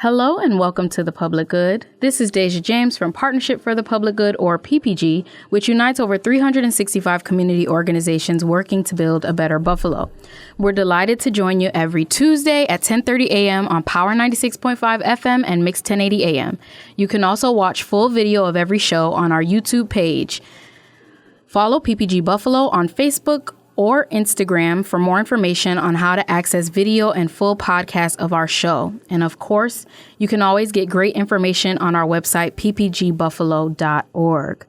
Hello and welcome to The Public Good. This is Dejia James from Partnership for the Public Good, or PPG, which unites over 365 community organizations working to build a better Buffalo. We're delighted to join you every Tuesday at 10:30 a.m. on Power 96.5 FM and Mix 1080 a.m. You can also watch full video of every show on our YouTube page. Follow PPG Buffalo on Facebook or Instagram for more information on how to access video and full podcasts of our show. And of course, you can always get great information on our website, ppgbuffalo.org.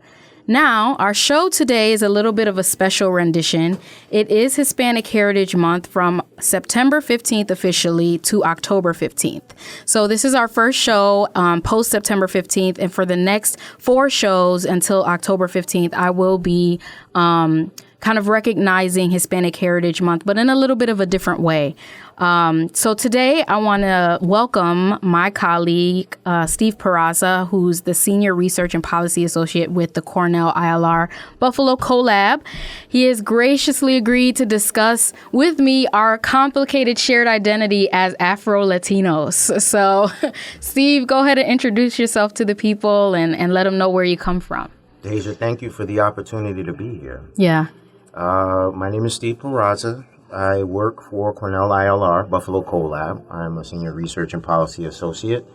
Now, our show today is a little bit of a special rendition. It is Hispanic Heritage Month from September 15th officially to October 15th. So this is our first show post September 15th. And for the next 4 shows until October 15th, I will be kind of recognizing Hispanic Heritage Month, but in a little bit of a different way. So today I want to welcome my colleague, Steve Peraza, who's the Senior Research and Policy Associate with the Cornell ILR Buffalo CoLab. He has graciously agreed to discuss with me our complicated shared identity as Afro-Latinos. So Steve, go ahead and introduce yourself to the people and let them know where you come from. Dejia, thank you for the opportunity to be here. Yeah. My name is Steve Peraza. I work for Cornell ILR Buffalo CoLab. I'm a Senior Research and Policy Associate.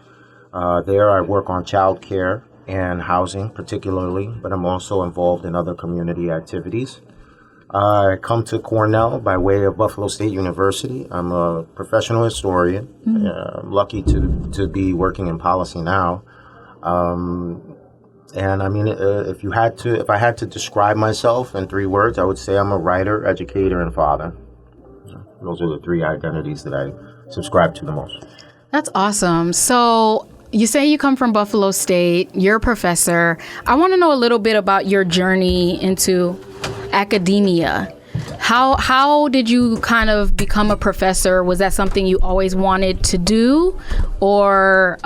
There I work on child care and housing particularly, but I'm also involved in other community activities. I come to Cornell by way of Buffalo State University. I'm a professional historian. I'm lucky to be working in policy now. And I mean, if I had to describe myself in 3 words, I would say I'm a writer, educator, and father. Those are the 3 identities that I subscribe to the most. That's awesome. So you say you come from Buffalo State, you're a professor. I want to know a little bit about your journey into academia. How did you kind of become a professor? Was that something you always wanted to do? Or,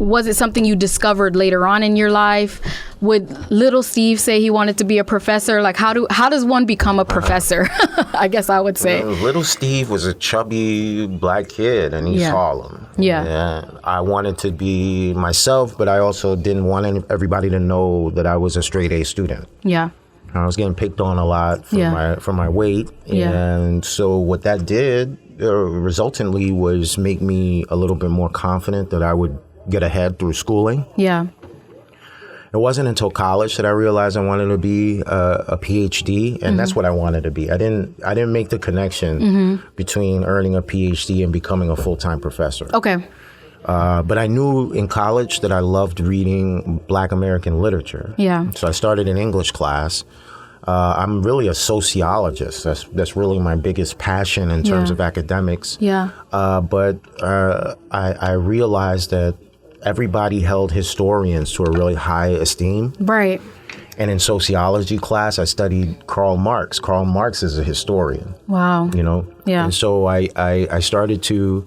was it something you discovered later on in your life? Would little Steve say he wanted to be a professor? Like, how does one become a professor? I guess I would say. Little Steve was a chubby black kid in East Harlem. Yeah. And I wanted to be myself, but I also didn't want everybody to know that I was a straight A student. Yeah. I was getting picked on a lot for my weight. Yeah. And so what that did resultantly was make me a little bit more confident that I would get ahead through schooling. Yeah. It wasn't until college that I realized I wanted to be a PhD, and that's what I wanted to be. I didn't make the connection between earning a PhD and becoming a full-time professor. Okay. But I knew in college that I loved reading Black American literature. Yeah. So I started an English class. I'm really a sociologist. That's really my biggest passion in terms of academics. Yeah. But I realized that everybody held historians to a really high esteem. Right. And in sociology class, I studied Karl Marx. Karl Marx is a historian. Wow. Yeah. And so I started to,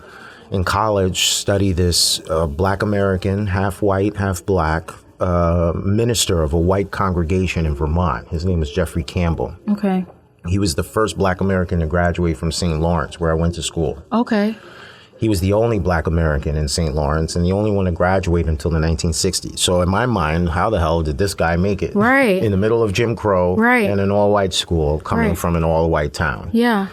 in college, study this Black American, half white, half black, minister of a white congregation in Vermont. His name is Jeffrey Campbell. Okay. He was the first Black American to graduate from St. Lawrence, where I went to school. Okay. He was the only Black American in St. Lawrence and the only one to graduate until the 1960s. So in my mind, how the hell did this guy make it? Right. In the middle of Jim Crow and an all-white school coming from an all-white town. Yeah.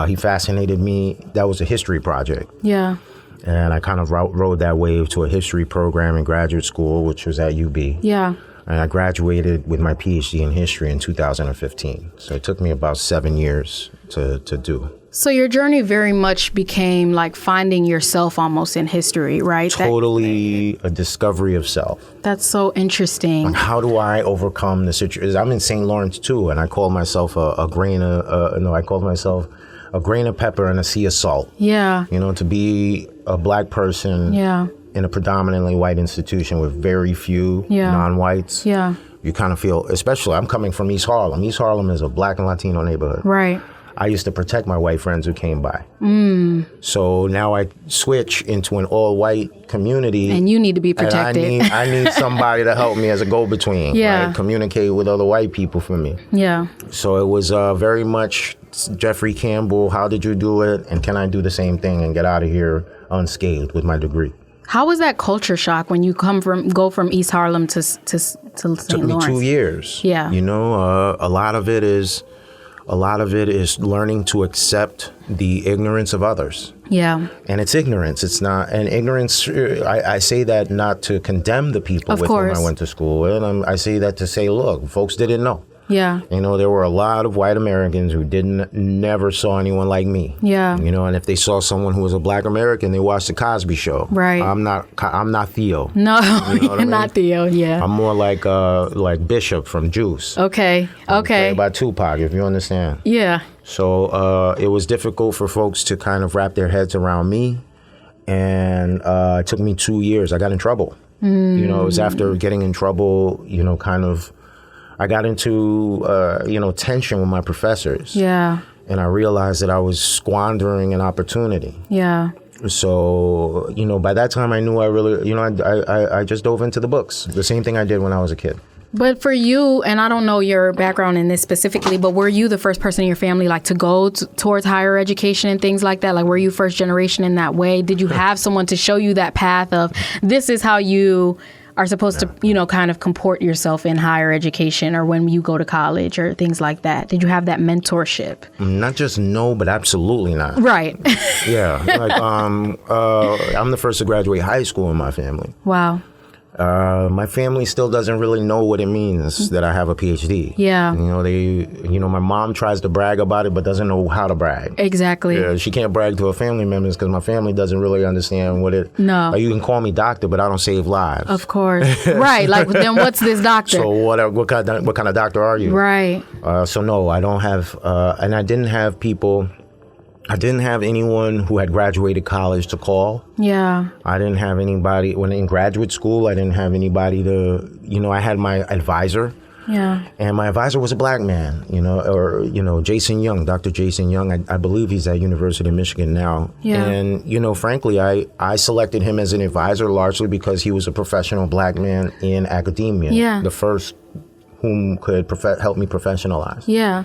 He fascinated me. That was a history project. Yeah. And I kind of rode that wave to a history program in graduate school, which was at UB. Yeah. And I graduated with my PhD in history in 2015. So it took me about 7 years to do. So your journey very much became like finding yourself almost in history, right? Totally a discovery of self. That's so interesting. Like, how do I overcome the situation? I'm in St. Lawrence too, and I call myself a grain of pepper and a sea of salt. Yeah. To be a Black person in a predominantly white institution with very few non-whites. Yeah. You kind of feel, especially, I'm coming from East Harlem. East Harlem is a Black and Latino neighborhood. Right. I used to protect my white friends who came by. So now I switch into an all-white community. And you need to be protected. And I need somebody to help me as a go-between. Right? Communicate with other white people for me. Yeah. So it was very much Jeffrey Campbell, how did you do it? And can I do the same thing and get out of here unscathed with my degree? How was that culture shock when you go from East Harlem to St. Lawrence? Took me 2 years. Yeah. You know, a lot of it is learning to accept the ignorance of others. Yeah. And it's ignorance. It's not, and ignorance, I say that not to condemn the people with whom I went to school with. I say that to say, look, folks didn't know. Yeah. You know, there were a lot of white Americans who never saw anyone like me. Yeah. You know, and if they saw someone who was a black American, they watched the Cosby Show. Right. I'm not Theo. No, you know you're not Theo. Yeah. I'm more like Bishop from Juice. Okay. Played by Tupac, if you understand. Yeah. So it was difficult for folks to kind of wrap their heads around me, and it took me 2 years. I got in trouble. You know, it was after getting in trouble. You know, kind of. I got into, tension with my professors. Yeah. And I realized that I was squandering an opportunity. Yeah. So, you know, by that time I knew I just dove into the books. The same thing I did when I was a kid. But for you, and I don't know your background in this specifically, but were you the first person in your family like to go towards higher education and things like that? Like, were you first generation in that way? Did you have someone to show you that path of this is how you are supposed to, you know, kind of comport yourself in higher education or when you go to college or things like that? Did you have that mentorship? Not just no, but absolutely not. Right. Yeah. Like, I'm the first to graduate high school in my family. Wow. My family still doesn't really know what it means that I have a PhD. Yeah. My mom tries to brag about it, but doesn't know how to brag. Exactly. Yeah, she can't brag to her family members because my family doesn't really understand what it. No. Like, you can call me doctor, but I don't save lives. Of course. Right. Like, then what's this doctor? So what kind of doctor are you? Right. So no, I don't have, and I didn't have people. I didn't have anyone who had graduated college to call. Yeah. I didn't have anybody, when in graduate school, I didn't have anybody to, I had my advisor. Yeah. And my advisor was a black man, Jason Young, Dr. Jason Young. I believe he's at University of Michigan now. Yeah. And, frankly, I selected him as an advisor largely because he was a professional black man in academia. Yeah. The first whom could help me professionalize. Yeah.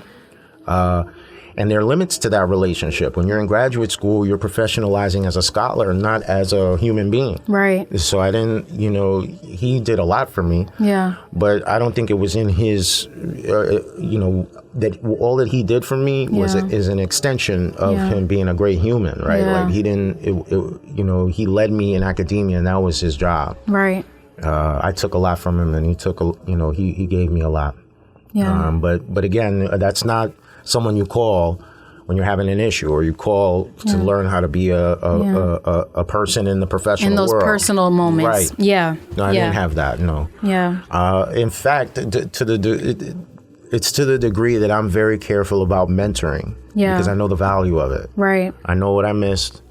And there are limits to that relationship. When you're in graduate school, you're professionalizing as a scholar, not as a human being. Right. So I didn't, he did a lot for me. Yeah. But I don't think it was in his, that all that he did for me is an extension of him being a great human, right? Yeah. Like, he didn't, he led me in academia, and that was his job. Right. I took a lot from him, and he took, he gave me a lot. Yeah. But again, that's not someone you call when you're having an issue, or you call to learn how to be a person in the professional world. In those personal moments. Right. Yeah. No, I didn't have that, no. Yeah. In fact, it's to the degree that I'm very careful about mentoring. Yeah. Because I know the value of it. Right. I know what I missed.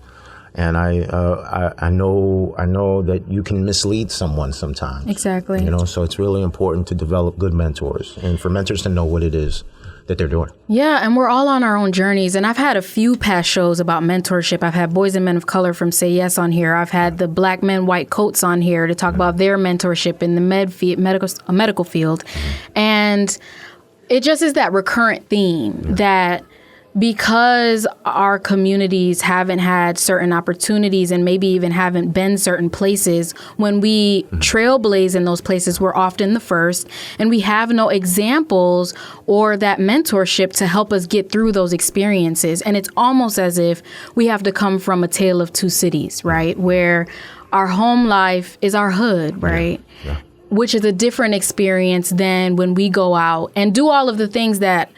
And I know that you can mislead someone sometimes. Exactly. So it's really important to develop good mentors, and for mentors to know what it is that they're doing. Yeah, and we're all on our own journeys. And I've had a few past shows about mentorship. I've had Boys and Men of Color from Say Yes on here. I've had the Black Men, White Coats on here to talk about their mentorship in the medical field. And it just is that recurrent theme that because our communities haven't had certain opportunities and maybe even haven't been certain places, when we trailblaze in those places, we're often the first, and we have no examples or that mentorship to help us get through those experiences. And it's almost as if we have to come from a tale of two cities, right? Where our home life is our hood, right? Yeah. Which is a different experience than when we go out and do all of the things that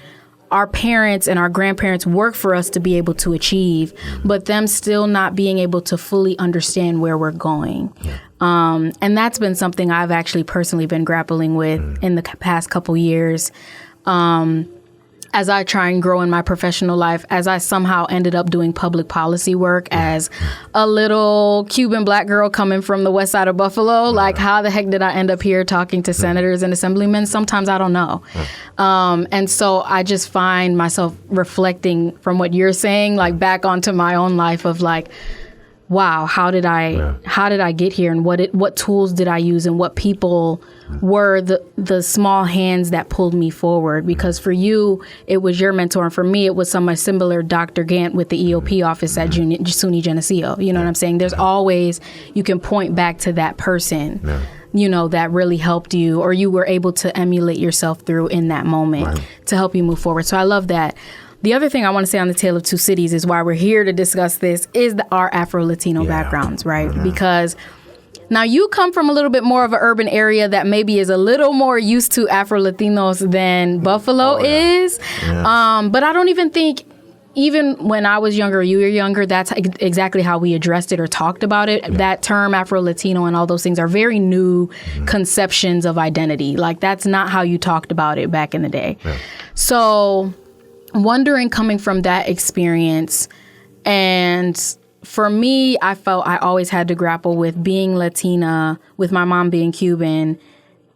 our parents and our grandparents work for us to be able to achieve, but them still not being able to fully understand where we're going. Yeah. And that's been something I've actually personally been grappling with in the past couple years. As I try and grow in my professional life, as I somehow ended up doing public policy work as a little Cuban black girl coming from the west side of Buffalo. Like, how the heck did I end up here talking to senators and assemblymen? Sometimes I don't know. And so I just find myself reflecting from what you're saying, like back onto my own life of like, wow, how did I get here, and what tools did I use, and what people were the small hands that pulled me forward? Because for you, it was your mentor, and for me, it was someone similar, Dr. Gant with the EOP office at SUNY Geneseo. You know what I'm saying? There's always, you can point back to that person, that really helped you, or you were able to emulate yourself through in that moment to help you move forward. So I love that. The other thing I want to say on the Tale of Two Cities is why we're here to discuss this is our Afro-Latino backgrounds, right? Because now you come from a little bit more of an urban area that maybe is a little more used to Afro-Latinos than Buffalo is. But I don't even think, even when I was younger, you were younger, that's exactly how we addressed it or talked about it. That term Afro-Latino and all those things are very new conceptions of identity. Like, that's not how you talked about it back in the day. So wondering, coming from that experience, and for me, I felt I always had to grapple with being Latina, with my mom being Cuban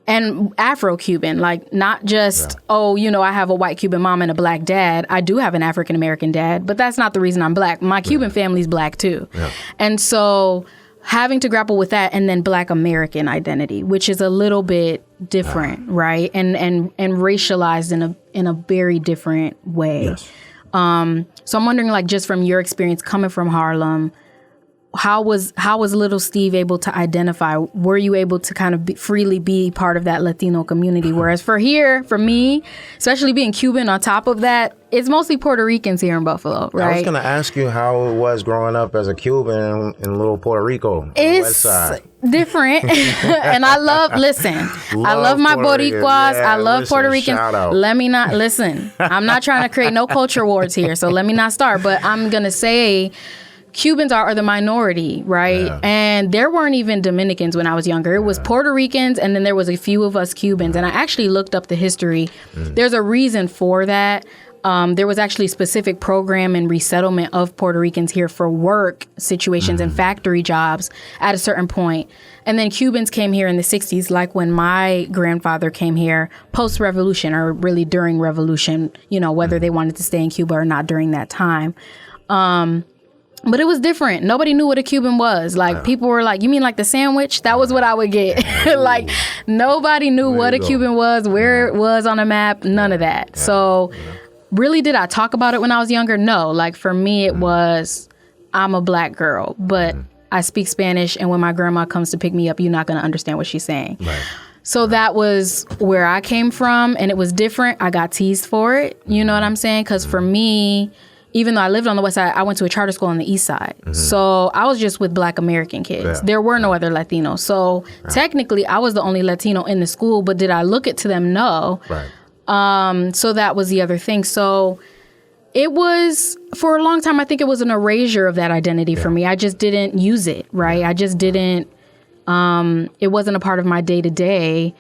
and Afro-Cuban, like not just, I have a white Cuban mom and a black dad. I do have an African-American dad, but that's not the reason I'm black. My Cuban family's black too. And so having to grapple with that, and then Black American identity, which is a little bit different, right? And racialized in a very different way. So I'm wondering, like, just from your experience coming from Harlem, how was little Steve able to identify? Were you able to kind of freely be part of that Latino community? Whereas for me, especially being Cuban on top of that, it's mostly Puerto Ricans here in Buffalo, right? I was going to ask you how it was growing up as a Cuban in little Puerto Rico. It's different. And I love my Boricuas. I love Puerto Ricans. Let me not, listen, I'm not trying to create no culture wars here, so let me not start. But I'm going to say Cubans are the minority, right? And there weren't even Dominicans when I was younger. It was Puerto Ricans, and then there was a few of us Cubans. And I actually looked up the history. There's a reason for that. There was actually a specific program and resettlement of Puerto Ricans here for work situations and factory jobs at a certain point. And then Cubans came here in the 60s, like when my grandfather came here post-revolution, or really during revolution, whether they wanted to stay in Cuba or not during that time. But it was different. Nobody knew what a Cuban was. Like, people were like, you mean like the sandwich? That was what I would get. Like, nobody knew what a Cuban was, where it was on a map, none of that. So really, did I talk about it when I was younger? No. Like, for me, it was, I'm a black girl, but I speak Spanish, and when my grandma comes to pick me up, you're not going to understand what she's saying. So that was where I came from, and it was different. I got teased for it. You know what I'm saying? Because for me, even though I lived on the west side, I went to a charter school on the east side. So I was just with Black American kids. There were no other Latinos. So technically, I was the only Latino in the school, but did I look it to them? No. So that was the other thing. So it was, for a long time, I think it was an erasure of that identity for me. I just didn't use it, right? I just didn't, it wasn't a part of my day-to-day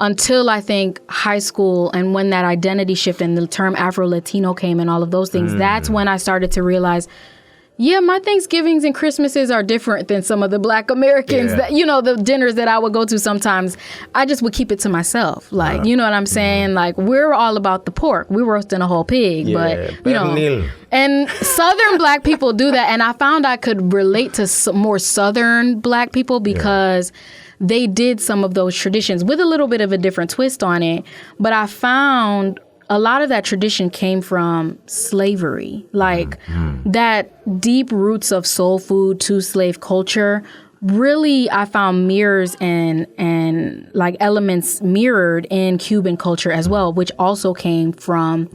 until I think high school, and when that identity shift and the term Afro-Latino came and all of those things, that's when I started to realize, my Thanksgivings and Christmases are different than some of the Black Americans that, the dinners that I would go to sometimes. I just would keep it to myself. Like, you know what I'm saying? Like, we're all about the pork. We're roasting a whole pig, but, and Southern Black people do that. And I found I could relate to some more Southern Black people because they did some of those traditions with a little bit of a different twist on it. But I found a lot of that tradition came from slavery, like that deep roots of soul food to slave culture. Really, I found mirrors and like elements mirrored in Cuban culture as well, which also came from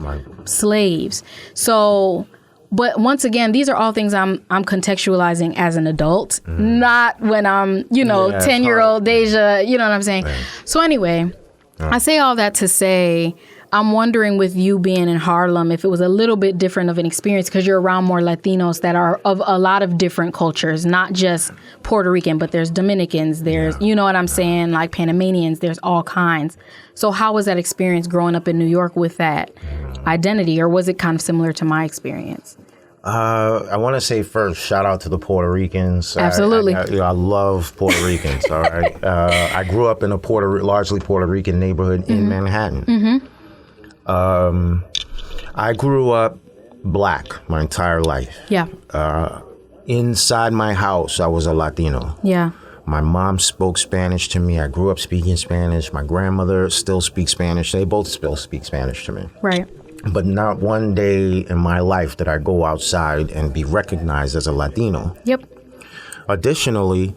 slaves. So, but once again, these are all things I'm contextualizing as an adult, not when I'm, 10-year-old Dejia, you know what I'm saying? So anyway, I say all that to say, I'm wondering, with you being in Harlem, if it was a little bit different of an experience, because you're around more Latinos that are of a lot of different cultures, not just Puerto Rican, but there's Dominicans, there's, you know what I'm saying, like Panamanians, there's all kinds. So how was that experience growing up in New York with that identity, or was it kind of similar to my experience? I want to say first, shout out to the Puerto Ricans. Absolutely. I love Puerto Ricans, all right? I grew up in a largely Puerto Rican neighborhood in Manhattan. I grew up Black my entire life. inside my house, I was a Latino. Yeah. My mom spoke Spanish to me. I grew up speaking Spanish. My grandmother still speaks Spanish. They both still speak Spanish to me. Right. But not one day in my life did I go outside and be recognized as a Latino. Yep. Additionally,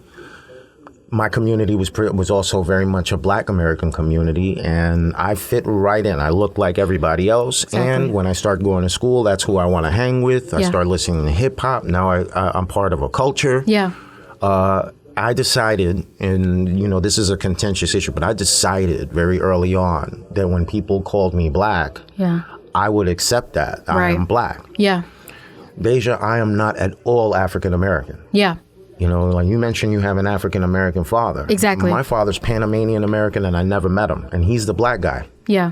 my community was also very much a Black American community, and I fit right in. I looked like everybody else. Exactly. And when I started going to school, that's who I want to hang with. I Yeah. started listening to hip hop. Now I'm part of a culture. Yeah. I decided, and this is a contentious issue, but I decided very early on that when people called me Black, Yeah. I would accept that. I Right. am Black. Yeah. Dejia, I am not at all African American. Yeah. Like you mentioned, you have an African American father. Exactly. My father's Panamanian American, and I never met him, and he's the Black guy. Yeah.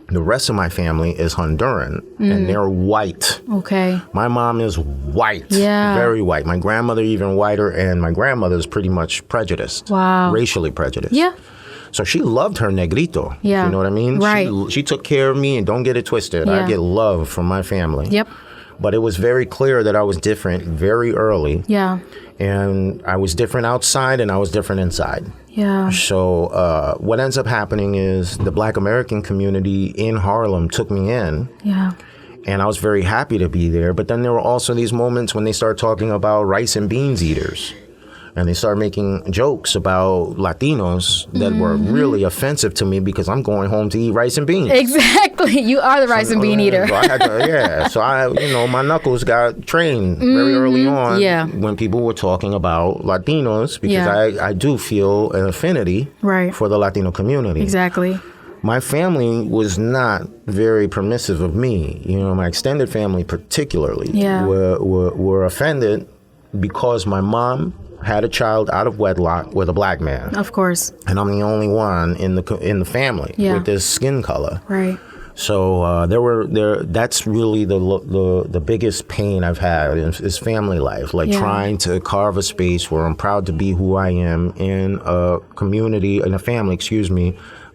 The rest of my family is Honduran, and they're white. Okay. My mom is white, Yeah. very white. My grandmother even whiter, and my grandmother's pretty much prejudiced, Wow. racially prejudiced. Yeah. So she loved her negrito. Yeah. You know what I mean? Right. She took care of me, and don't get it twisted. Yeah. I get love from my family. Yep. But it was very clear that I was different very early. Yeah. And I was different outside and I was different inside. Yeah. So what ends up happening is the Black American community in Harlem took me in. Yeah. And I was very happy to be there. But then there were also these moments when they started talking about rice and beans eaters. And they started making jokes about Latinos that were really offensive to me because I'm going home to eat rice and beans. Exactly. You are the rice and bean eater. So I had to, So my knuckles got trained very early on when people were talking about Latinos because I do feel an affinity for the Latino community. Exactly. My family was not very permissive of me. My extended family particularly were offended because my mom had a child out of wedlock with a Black man. Of course. And I'm the only one in the family with this skin color. Right. So that's really the biggest pain I've had is family life, trying to carve a space where I'm proud to be who I am in a community, in a family,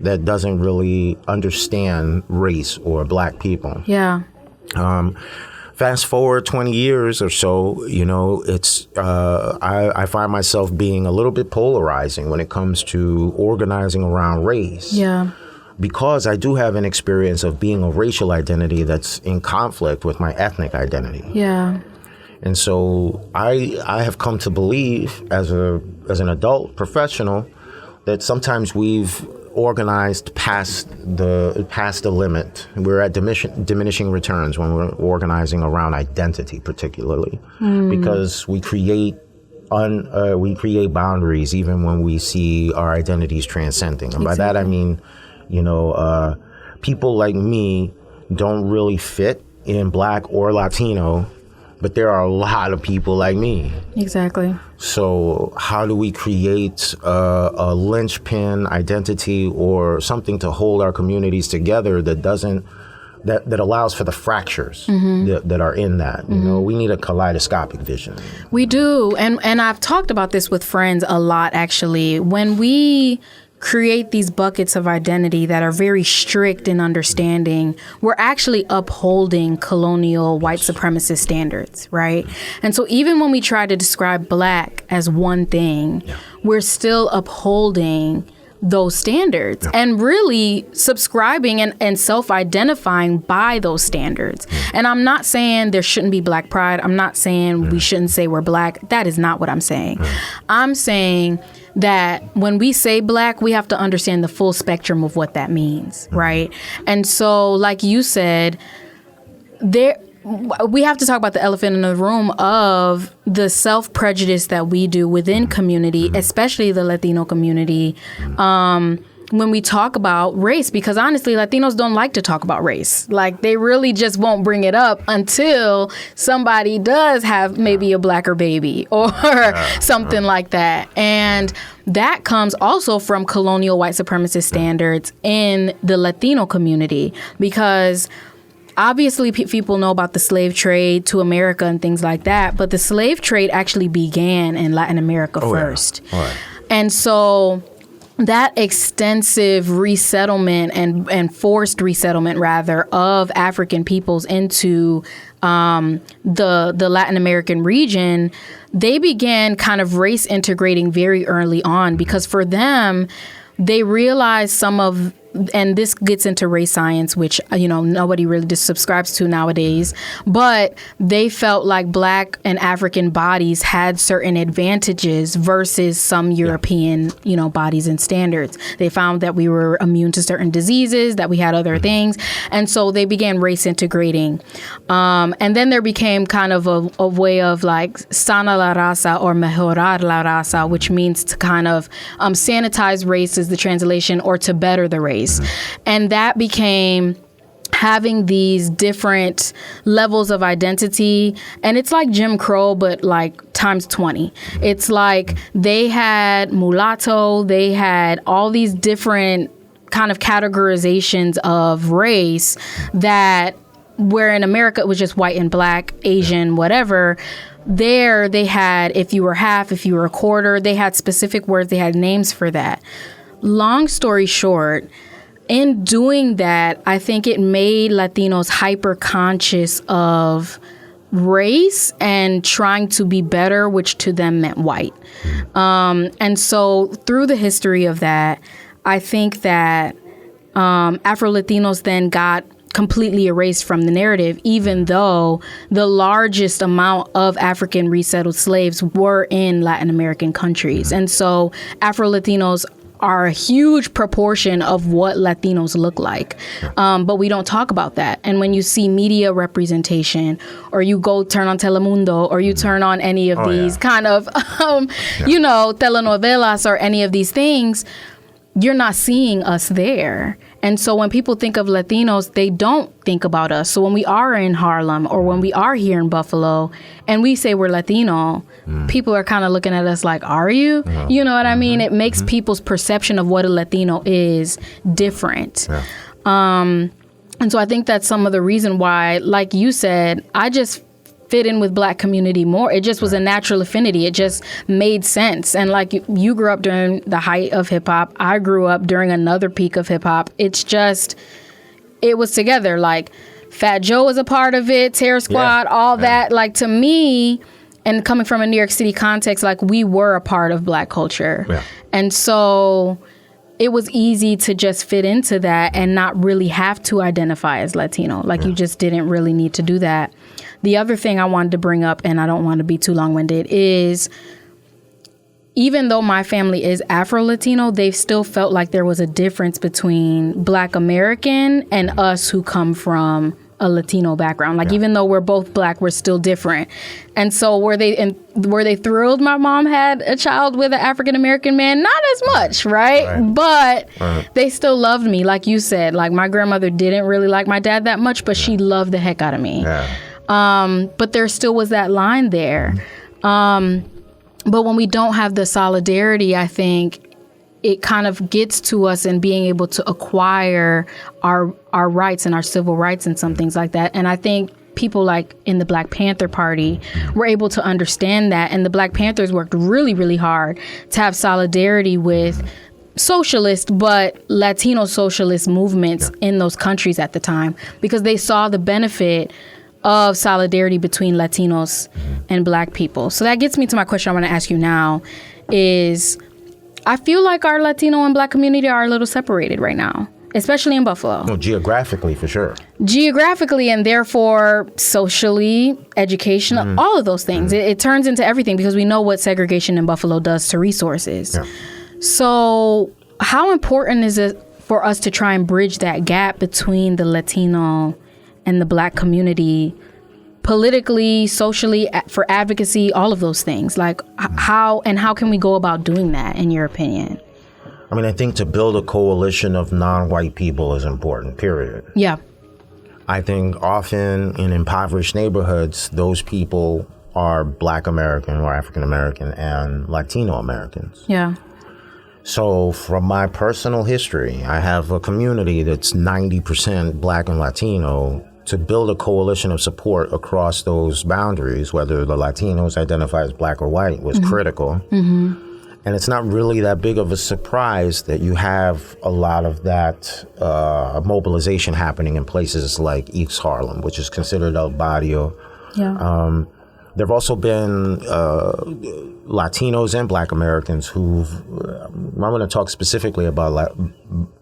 that doesn't really understand race or Black people. Yeah. Fast forward 20 years or so, it's I find myself being a little bit polarizing when it comes to organizing around race. Yeah. Because I do have an experience of being a racial identity that's in conflict with my ethnic identity. Yeah. And so I have come to believe as an adult professional that sometimes we've organized past the limit. We're at diminishing returns when we're organizing around identity, particularly because we create boundaries even when we see our identities transcending. And by that I mean, people like me don't really fit in Black or Latino, but there are a lot of people like me. Exactly. So how do we create a linchpin identity or something to hold our communities together that allows for the fractures that are in that? We need a kaleidoscopic vision. We do. And I've talked about this with friends a lot, actually. When we create these buckets of identity that are very strict in understanding, we're actually upholding colonial white supremacist standards, right? And so even when we try to describe Black as one thing, we're still upholding those standards and really subscribing and self-identifying by those standards. And I'm not saying there shouldn't be Black pride. I'm not saying we shouldn't say we're Black. That is not what I'm saying. I'm saying that when we say Black, we have to understand the full spectrum of what that means, right? And so, like you said, we have to talk about the elephant in the room of the self-prejudice that we do within community, especially the Latino community, when we talk about race, because honestly, Latinos don't like to talk about race. They really just won't bring it up until somebody does have maybe a Blacker baby or something like that. And that comes also from colonial white supremacist standards in the Latino community, because obviously people know about the slave trade to America and things like that, but the slave trade actually began in Latin America first. Yeah. Right. And so that extensive resettlement and forced resettlement, rather, of African peoples into the Latin American region, they began kind of race integrating very early on, because for them, they realized and this gets into race science, which, nobody really just subscribes to nowadays, but they felt like Black and African bodies had certain advantages versus some European, bodies and standards. They found that we were immune to certain diseases, that we had other things. And so they began race integrating. And then there became kind of a way of like sana la raza or mejorar la raza, which means to kind of sanitize race is the translation, or to better the race. And that became having these different levels of identity. And it's like Jim Crow, but like times 20. It's like they had mulatto, they had all these different kind of categorizations of race that, where in America it was just white and Black, Asian, whatever. There they had, if you were half, if you were a quarter, they had specific words, they had names for that. Long story short, in doing that, I think it made Latinos hyper conscious of race and trying to be better, which to them meant white. And so through the history of that, I think that Afro-Latinos then got completely erased from the narrative, even though the largest amount of African resettled slaves were in Latin American countries. And so Afro-Latinos are a huge proportion of what Latinos look like. But we don't talk about that. And when you see media representation, or you go turn on Telemundo, or you turn on any of these kind of, telenovelas or any of these things, you're not seeing us there. And so when people think of Latinos, they don't think about us. So when we are in Harlem, or when we are here in Buffalo and we say we're Latino, people are kind of looking at us like, are you? You know what I mean? It makes people's perception of what a Latino is different. And so I think that's some of the reason why, like you said, I just fit in with Black community more. It just was a natural affinity. It just made sense. And like you grew up during the height of hip hop. I grew up during another peak of hip hop. It's just, it was together. Like Fat Joe was a part of it, Terror Squad, all that. Like to me, and coming from a New York City context, like we were a part of Black culture. And so it was easy to just fit into that and not really have to identify as Latino. Like you just didn't really need to do that. The other thing I wanted to bring up, and I don't want to be too long-winded, is even though my family is Afro-Latino, they've still felt like there was a difference between Black American and us who come from a Latino background. Like even though we're both Black, we're still different. And so were they thrilled my mom had a child with an African American man? Not as much, right? But they still loved me. Like you said, like my grandmother didn't really like my dad that much, but she loved the heck out of me. But there still was that line there. But when we don't have the solidarity, I think it kind of gets to us in being able to acquire our rights and our civil rights and some things like that. And I think people like in the Black Panther Party were able to understand that. And the Black Panthers worked really, really hard to have solidarity with socialist, but Latino socialist movements in those countries at the time, because they saw the benefit of solidarity between Latinos and Black people. So that gets me to my question I want to ask you now is, I feel like our Latino and Black community are a little separated right now, especially in Buffalo. Well, geographically, for sure. Geographically, and therefore socially, educational, all of those things. It turns into everything because we know what segregation in Buffalo does to resources. So how important is it for us to try and bridge that gap between the Latino and the Black community, politically, socially, for advocacy, all of those things? Like how can we go about doing that, in your opinion? I mean, I think to build a coalition of non-white people is important, period. I think often in impoverished neighborhoods, those people are Black American or African American and Latino Americans. So from my personal history, I have a community that's 90% Black and Latino. To build a coalition of support across those boundaries, whether the Latinos identify as Black or white, was critical. And it's not really that big of a surprise that you have a lot of that mobilization happening in places like East Harlem, which is considered El Barrio. Yeah. There have also been Latinos and Black Americans who've, I'm going to talk specifically about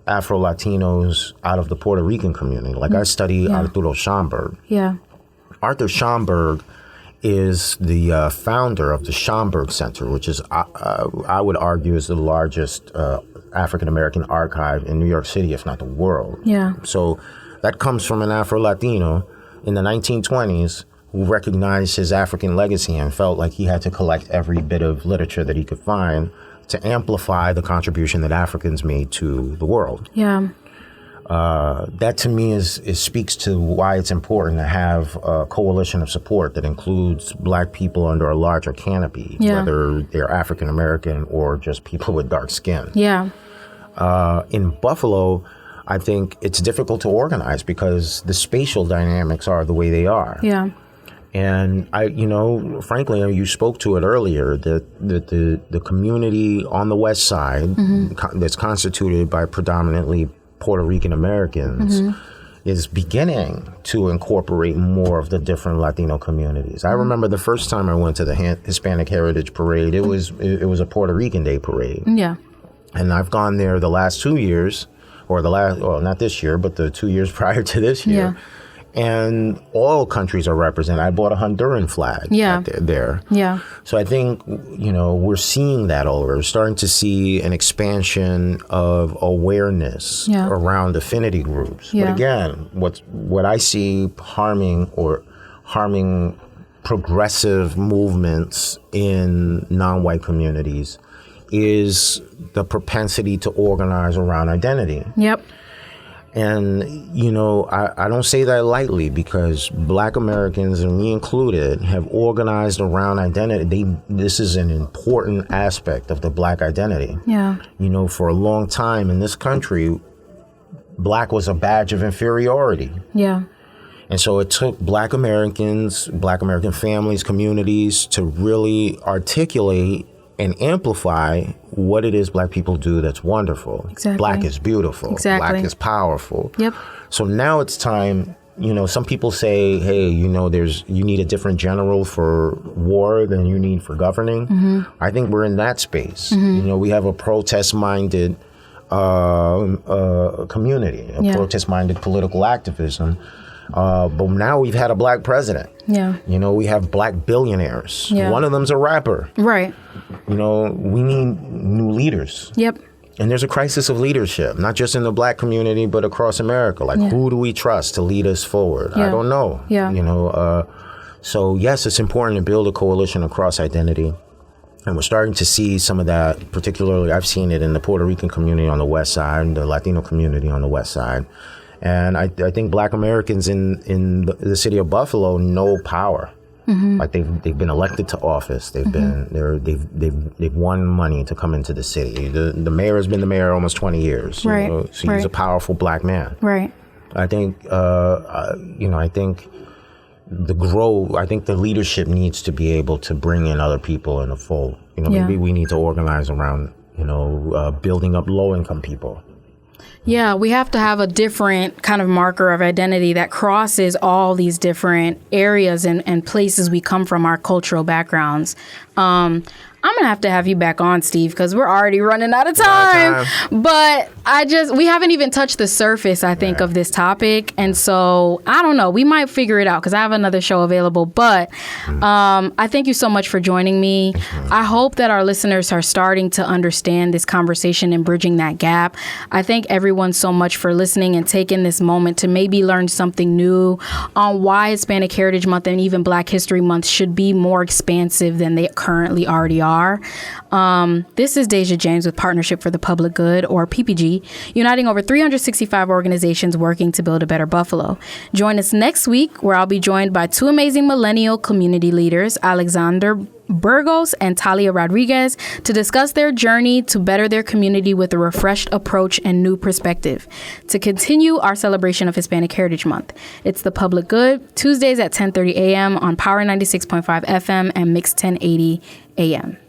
Afro-Latinos out of the Puerto Rican community. Like I study Arturo Schomburg. Yeah. Arthur Schomburg is the founder of the Schomburg Center, which is, I would argue, is the largest African-American archive in New York City, if not the world. Yeah. So that comes from an Afro-Latino in the 1920s who recognized his African legacy and felt like he had to collect every bit of literature that he could find to amplify the contribution that Africans made to the world. Yeah. That to me is speaks to why it's important to have a coalition of support that includes Black people under a larger canopy, whether they're African American or just people with dark skin. Yeah. In Buffalo, I think it's difficult to organize because the spatial dynamics are the way they are. Yeah. And frankly, you spoke to it earlier, that the community on the West Side that's constituted by predominantly Puerto Rican Americans is beginning to incorporate more of the different Latino communities. I remember the first time I went to the Hispanic Heritage Parade, it was a Puerto Rican Day parade. Yeah. And I've gone there the last 2 years, or not this year, but the 2 years prior to this year. Yeah. And all countries are represented. I bought a Honduran flag there. Yeah. So I think, we're seeing that all over. We're starting to see an expansion of awareness around affinity groups. Yeah. But again, what I see harming progressive movements in non-white communities is the propensity to organize around identity. Yep. And, I don't say that lightly because Black Americans, and me included, have organized around identity. This is an important aspect of the Black identity. Yeah. For a long time in this country, Black was a badge of inferiority. Yeah. And so it took Black Americans, Black American families, communities to really articulate and amplify what it is Black people do that's wonderful. Exactly. Black is beautiful. Exactly. Black is powerful. Yep. So now it's time, some people say, hey, you need a different general for war than you need for governing. I think we're in that space. We have a protest-minded community, protest-minded political activism. But now we've had a Black president. Yeah. We have Black billionaires. Yeah. One of them's a rapper. Right. We need new leaders. Yep. And there's a crisis of leadership, not just in the Black community, but across America. Like, who do we trust to lead us forward? I don't know. Yeah. So yes, it's important to build a coalition across identity. And we're starting to see some of that, particularly I've seen it in the Puerto Rican community on the West Side, the Latino community on the West Side. And I think Black Americans in the city of Buffalo know power. Like they've been elected to office. They've won money to come into the city. The mayor has been the mayor almost 20 years. Right. So he's a powerful Black man. Right. I think I think the leadership needs to be able to bring in other people in the fold. Maybe we need to organize around building up low income people. Yeah, we have to have a different kind of marker of identity that crosses all these different areas and places we come from, our cultural backgrounds. I'm going to have you back on, Steve, because we're already running out of time. But we haven't even touched the surface, I think, of this topic. And so, I don't know. We might figure it out because I have another show available. But I thank you so much for joining me. I hope that our listeners are starting to understand this conversation and bridging that gap. I thank everyone so much for listening and taking this moment to maybe learn something new on why Hispanic Heritage Month and even Black History Month should be more expansive than they currently already are. This is Dejia James with Partnership for the Public Good, or PPG, uniting over 365 organizations working to build a better Buffalo. Join us next week, where I'll be joined by two amazing millennial community leaders, Alexander Burgos and Talia Rodriguez, to discuss their journey to better their community with a refreshed approach and new perspective to continue our celebration of Hispanic Heritage Month. It's The Public Good, Tuesdays at 10:30 a.m. on Power 96.5 FM and Mix 1080 a.m.